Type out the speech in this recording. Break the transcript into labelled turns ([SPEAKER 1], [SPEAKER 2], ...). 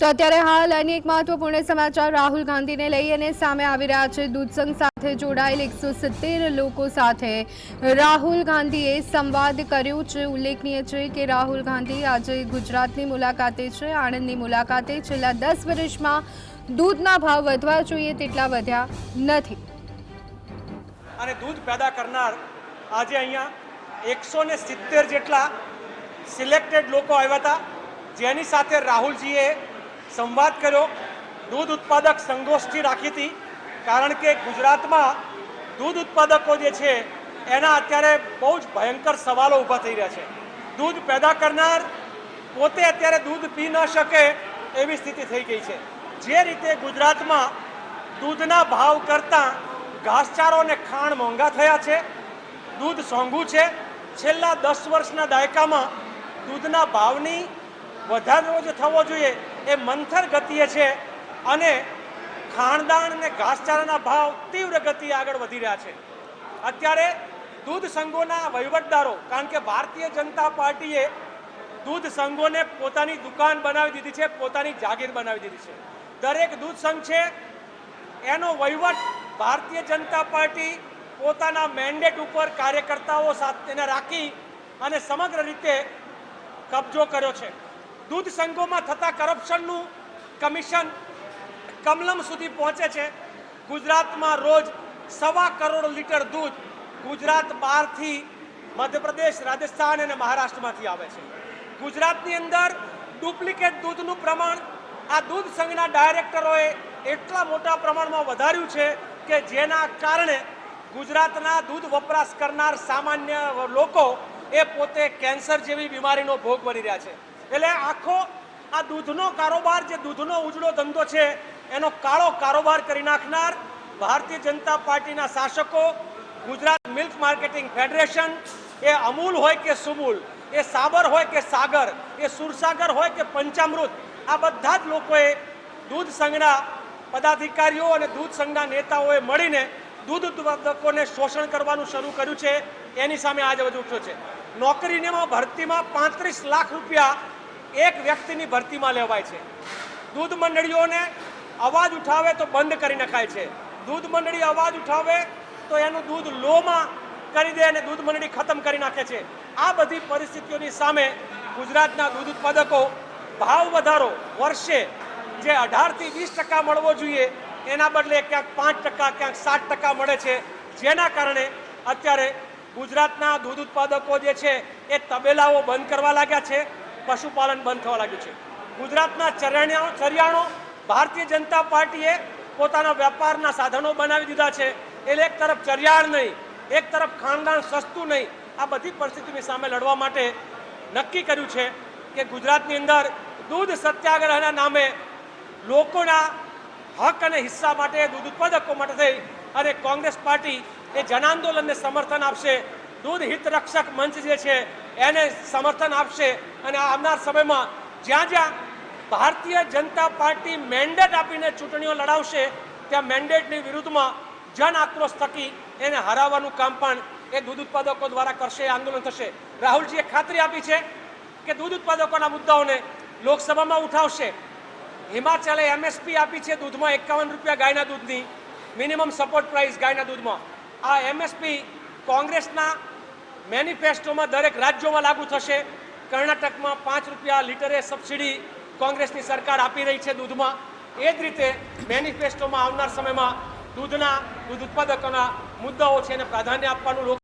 [SPEAKER 1] તો અત્યારે હાલ અનેક મહત્વપૂર્ણ સમાચાર રાહુલ ગાંધીને લઈ અને સામે આવી રહ્યા છે। દૂધ સંઘ સાથે જોડાયેલ 170 લોકો સાથે રાહુલ ગાંધીએ સંવાદ કર્યો છે। ઉલ્લેખનીય છે કે રાહુલ ગાંધી આજે ગુજરાતની મુલાકાતે છે। આણંદની મુલાકાતે છેલ્લા 10 વર્ષમાં દૂધના ભાવ વધવા જોઈએ તેટલા વધ્યા નથી
[SPEAKER 2] અને દૂધ પેદા કરનાર આજે અહીંયા 170 જેટલા સિલેક્ટેડ લોકો આવ્યા હતા, જેની સાથે રાહુલજીએ સંવાદ કર્યો। દૂધ ઉત્પાદક સંગોષ્ઠી રાખી હતી, કારણ કે ગુજરાતમાં દૂધ ઉત્પાદકો જે છે એના અત્યારે બહુ જ ભયંકર સવાલો ઊભા થઈ રહ્યા છે। દૂધ પેદા કરનાર પોતે અત્યારે દૂધ પી ન શકે એવી સ્થિતિ થઈ ગઈ છે। જે રીતે ગુજરાતમાં દૂધના ભાવ કરતાં ઘાસચારો અને ખાણ મોંઘા થયા છે, દૂધ સોંઘું છે। છેલ્લા 10 વર્ષના દાયકામાં દૂધના ભાવની વધારો જે થવો જોઈએ એ મંથર ગતિએ છે અને ખાણદાણ અને ઘાસચારાના ભાવ તીવ્ર ગતિએ આગળ વધી રહ્યા છે। અત્યારે દૂધ સંઘોના વહીવટદારો, કારણ કે ભારતીય જનતા પાર્ટીએ દૂધ સંઘોને પોતાની દુકાન બનાવી દીધી છે, પોતાની જાગીર બનાવી દીધી છે। દરેક દૂધ સંઘ છે એનો વહીવટ ભારતીય જનતા પાર્ટી પોતાના મેન્ડેટ ઉપર કાર્યકર્તાઓ સાથે રાખી અને સમગ્ર રીતે કબજો કર્યો છે। દૂધ સંઘોમાં થતા કરપ્શનનું કમિશન કમલમ સુધી પહોંચે છે। ગુજરાતમાં રોજ 1.25 કરોડ લીટર દૂધ ગુજરાત બહારથી મધ્યપ્રદેશ, રાજસ્થાન અને મહારાષ્ટ્રમાંથી આવે છે। ગુજરાતની અંદર ડુપ્લિકેટ દૂધનું પ્રમાણ આ દૂધ સંઘના ડાયરેક્ટરોએ એટલા મોટા પ્રમાણમાં વધાર્યું છે કે જેના કારણે ગુજરાતના દૂધ વપરાશ કરનાર સામાન્ય લોકો એ પોતે કેન્સર જેવી બીમારીનો ભોગ બની રહ્યા છે। એટલે આખો આ દૂધનો કારોબાર, જે દૂધનો ઉજળો ધંધો છે એનો કાળો કારોબાર કરી નાખનાર ભારતીય જનતા પાર્ટીના શાસકો, ગુજરાત મિલ્ક માર્કેટિંગ ફેડરેશન, એ અમૂલ હોય કે સુમૂલ, એ સાબર હોય કે સાગર, એ સુરસાગર હોય કે પંચામૃત, આ બધા જ લોકોએ દૂધ સંઘના પદાધિકારીઓ અને દૂધ સંઘના નેતાઓએ મળીને દૂધ ઉત્પાદકોને શોષણ કરવાનું શરૂ કર્યું છે। એની સામે આજે વધુ ઉઠ્યો છે। નોકરીની ભરતીમાં 35 લાખ રૂપિયા એક વ્યક્તિની ભરતીમાં લેવાય છે। દૂધ મંડળીઓને અવાજ ઉઠાવે તો બંધ કરી નખાય છે। દૂધ મંડળી અવાજ ઉઠાવે તો એનું દૂધ લોમાં કરી દે અને દૂધ મંડળી ખતમ કરી નાખે છે। આ બધી પરિસ્થિતિઓની સામે ગુજરાતના દૂધ ઉત્પાદકો ભાવ વધારો વર્ષે જે 18 થી 20% મળવો જોઈએ એના બદલે ક્યાંક 5%, ક્યાંક 7% મળે છે, જેના કારણે અત્યારે ગુજરાતના દૂધ ઉત્પાદકો જે છે એ તબેલાઓ બંધ કરવા લાગ્યા છે, પશુપાલન બંધ થવા લાગ્યું છે। ગુજરાતના ચરિયાણો ભારતીય જનતા પાર્ટીએ પોતાના વેપારના સાધનો બનાવી દીધા છે। એટલે એક તરફ ચરિયાણ નહીં, એક તરફ ખાનદાન સસ્તું નહીં, આ બધી પરિસ્થિતિની સામે લડવા માટે નક્કી કર્યું છે કે ગુજરાતની અંદર દૂધ સત્યાગ્રહના નામે લોકોના હક અને હિસ્સા માટે, દૂધ ઉત્પાદકો માટે થઈ અને કોંગ્રેસ પાર્ટી એ જન આંદોલનને સમર્થન આપશે। દૂધ હિત રક્ષક મંચ જે છે એને સમર્થન આપશે અને આવનાર સમયમાં જ્યાં જ્યાં ભારતીય જનતા પાર્ટી મેન્ડેટ આપીને ચૂંટણીઓ લડાવશે ત્યાં મેન્ડેટની વિરુદ્ધમાં જન આક્રોશ થકી એને હરાવવાનું કામ પણ એ દૂધ ઉત્પાદકો દ્વારા કરશે, આંદોલન થશે। રાહુલજીએ ખાતરી આપી છે કે દૂધ ઉત્પાદકોના મુદ્દાઓને લોકસભામાં ઉઠાવશે। હિમાચલે MSP આપી છે દૂધમાં 51 રૂપિયા ગાયના દૂધની મિનિમમ સપોર્ટ પ્રાઇસ ગાયના દૂધમાં। આ MSP કોંગ્રેસના મેનિફેસ્ટોમાં દરેક રાજ્યોમાં લાગુ થશે। કર્ણાટકમાં 5 રૂપિયા લીટરે સબસિડી કોંગ્રેસની સરકાર આપી રહી છે દૂધમાં। એ જ રીતે મેનિફેસ્ટોમાં આવનાર સમયમાં દૂધ ઉત્પાદકોના મુદ્દાઓ છે એને પ્રાધાન્ય આપવાનું